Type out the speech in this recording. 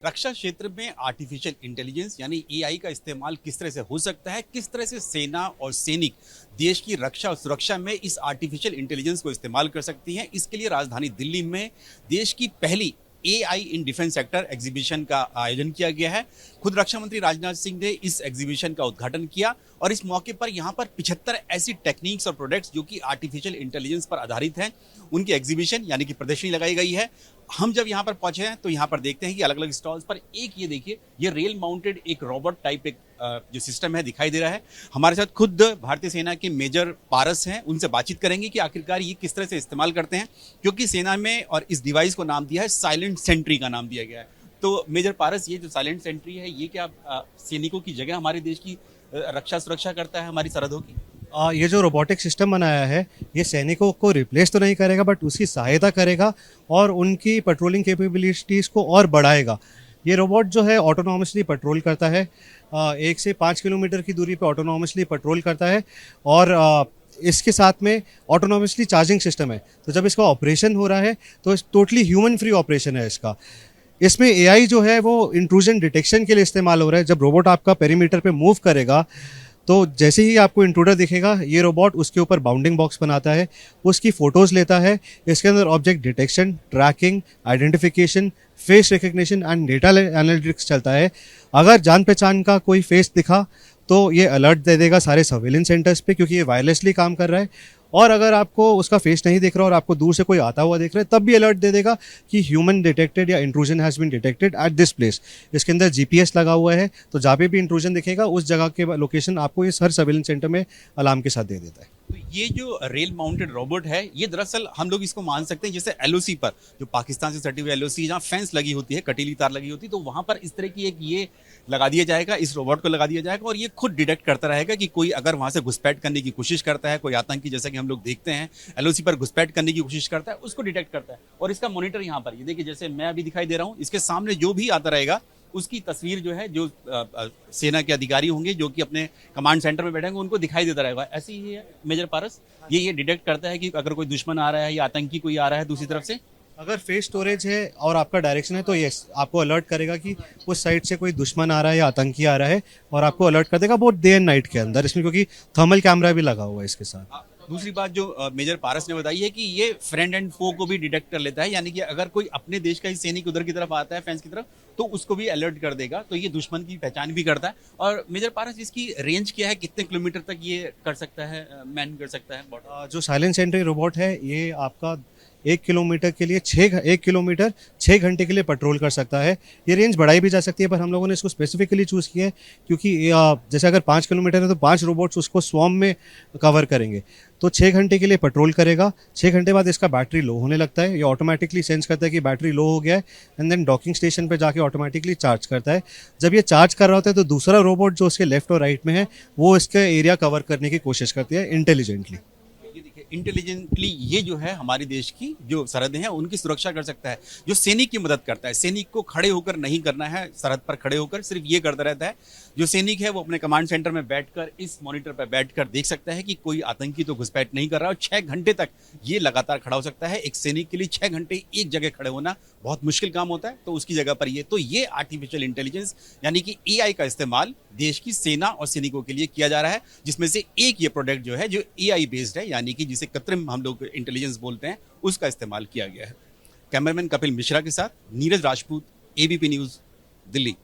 रक्षा क्षेत्र में artificial intelligence यानी एआई का इस्तेमाल किस तरह से हो सकता है, किस तरह से सेना और सैनिक देश की रक्षा और सुरक्षा में इस आर्टिफिशियल इंटेलिजेंस को इस्तेमाल कर सकती हैं। इसके लिए राजधानी दिल्ली में देश की पहली AI in defence sector exhibition का आयोजन किया गया है। खुद रक्षा मंत्री राजनाथ सिंह ने इस एग्जीबिशन का उद्घाटन किया और इस मौके पर यहाँ पर 75 ऐसी टेक्निक्स और प्रोडक्ट्स जो कि आर्टिफिशियल इंटेलिजेंस पर आधारित हैं, उनकी एग्जीबिशन यानी कि प्रदर्शनी लगाई गई है। हम जब यहाँ पर पहुंचे हैं तो यहाँ पर देखते हैं कि अलग अलग स्टॉल्स पर एक ये देखिए, ये रेल माउंटेड एक रोबोट टाइप एक जो सिस्टम है दिखाई दे रहा है। हमारे साथ खुद भारतीय सेना के मेजर पारस हैं, उनसे बातचीत करेंगे कि आखिरकार ये किस तरह से इस्तेमाल करते हैं, क्योंकि सेना में और इस डिवाइस को नाम दिया है साइलेंट सेंट्री का नाम दिया गया है। तो मेजर पारस, ये जो साइलेंट सेंट्री है ये क्या सैनिकों की जगह हमारे देश की रक्षा सुरक्षा करता है, हमारी सरहदों की? ये जो रोबोटिक सिस्टम बनाया है ये सैनिकों को रिप्लेस तो नहीं करेगा बट उसकी सहायता करेगा और उनकी पेट्रोलिंग कैपेबिलिटीज़ को और बढ़ाएगा। ये रोबोट जो है ऑटोनॉमसली पेट्रोल करता है, 1 से 5 किलोमीटर की दूरी पे ऑटोनॉमसली पेट्रोल करता है और इसके साथ में ऑटोनॉमसली चार्जिंग सिस्टम है। तो जब इसका ऑपरेशन हो रहा है तो टोटली ह्यूमन फ्री ऑपरेशन है इसका। इसमें एआई जो है वो इंट्रूजन डिटेक्शन के लिए इस्तेमाल हो रहा है। जब रोबोट आपका पेरीमीटर पे मूव करेगा तो जैसे ही आपको इंट्रूडर दिखेगा ये रोबोट उसके ऊपर बाउंडिंग बॉक्स बनाता है, उसकी फ़ोटोज़ लेता है। इसके अंदर object detection, tracking, identification, face recognition and data analytics चलता है। अगर जान पहचान का कोई फेस दिखा तो ये अलर्ट दे देगा सारे सर्वेलेंस सेंटर्स पे, क्योंकि ये वायरलेसली काम कर रहा है। और अगर आपको उसका फेस नहीं दिख रहा और आपको दूर से कोई आता हुआ दिख रहा है तब भी अलर्ट दे देगा कि ह्यूमन डिटेक्टेड या intrusion has been detected at this place. इसके अंदर जीपीएस लगा हुआ है तो जहाँ पे भी इंट्रूजन दिखेगा उस जगह के लोकेशन आपको ये हर सर्वेलेंस सेंटर में अलार्म के साथ दे देता है। तो ये जो रेल माउंटेड रोबोट है ये दरअसल हम लोग इसको मान सकते हैं जैसे एलओसी पर, जो पाकिस्तान से सटी हुई एलओसी जहाँ फेंस लगी होती है, कटीली तार लगी होती है, तो वहां पर इस तरह की एक ये लगा दिया जाएगा, इस रोबोट को लगा दिया जाएगा और ये खुद डिटेक्ट करता रहेगा कि कोई अगर वहां से घुसपैठ करने की कोशिश करता है, कोई आतंकी जैसा कि हम लोग देखते हैं एलओसी पर घुसपैठ करने की कोशिश करता है, उसको डिटेक्ट करता है। और इसका मॉनिटर यहाँ पर ये देखिए, जैसे मैं अभी दिखाई दे रहा हूँ, इसके सामने जो भी आता रहेगा उसकी तस्वीर जो है, जो सेना के अधिकारी होंगे जो कि अपने कमांड सेंटर में बैठेंगे उनको दिखाई देता रहेगा। ऐसे ही है मेजर पारस, ये डिटेक्ट करता है कि अगर कोई दुश्मन आ रहा है या आतंकी कोई आ रहा है दूसरी तरफ से। अगर फेस स्टोरेज है और आपका डायरेक्शन है तो यस आपको अलर्ट करेगा कि उस साइड से कोई दुश्मन आ रहा है या आतंकी आ रहा है और आपको अलर्ट कर देगा बहुत डे एंड नाइट के अंदर इसमें, क्योंकि थर्मल कैमरा भी लगा हुआ है इसके साथ। दूसरी बात जो मेजर पारस ने बताई है कि ये फ्रेंड एंड फो को भी डिटेक्ट कर लेता है, यानी कि अगर कोई अपने देश का ही सैनिक उधर की तरफ आता है फेंस की तरफ तो उसको भी अलर्ट कर देगा, तो ये दुश्मन की पहचान भी करता है। और मेजर पारस, इसकी रेंज क्या है, कितने किलोमीटर तक ये कर सकता है, मैन कर सकता है? जो साइलेंट सेंट्री रोबोट है ये आपका 1 किलोमीटर के लिए 1 घंटे के लिए पेट्रोल कर सकता है। ये रेंज बढ़ाई भी जा सकती है पर हम लोगों ने इसको स्पेसिफिकली चूज़ किया है क्योंकि जैसे अगर 5 किलोमीटर है तो 5 रोबोट्स उसको स्वॉर्म में कवर करेंगे। तो 6 घंटे के लिए पेट्रोल करेगा। 6 घंटे बाद इसका बैटरी लो होने लगता है, ये ऑटोमेटिकली सेंस करता है कि बैटरी लो हो गया है एंड देन डॉकिंग स्टेशन पे जाके ऑटोमेटिकली चार्ज करता है। जब ये चार्ज कर रहा होता है तो दूसरा रोबोट जो उसके लेफ्ट और राइट में है वो इसका एरिया कवर करने की कोशिश करती है इंटेलिजेंटली। इंटेलिजेंटली ये जो है हमारे देश की जो सरहदें हैं उनकी सुरक्षा कर सकता है, जो सैनिक की मदद करता है। सैनिक को खड़े होकर नहीं करना है, सरहद पर खड़े होकर सिर्फ ये करता रहता है। जो सैनिक है वो अपने कमांड सेंटर में बैठकर इस मॉनिटर पर बैठकर देख सकता है कि कोई आतंकी तो घुसपैठ नहीं कर रहा, और 6 घंटे तक ये लगातार खड़ा हो सकता है। एक सैनिक के लिए 6 घंटे एक जगह खड़े होना बहुत मुश्किल काम होता है, तो उसकी जगह पर ये आर्टिफिशियल इंटेलिजेंस यानी कि एआई का इस्तेमाल देश की सेना और सैनिकों के लिए किया जा रहा है, जिसमें से एक ये प्रोडक्ट जो है जो एआई बेस्ड है, यानी कि जिसे कृत्रिम हम लोग इंटेलिजेंस बोलते हैं, उसका इस्तेमाल किया गया है। कैमरामैन कपिल मिश्रा के साथ नीरज राजपूत, एबीपी न्यूज़, दिल्ली।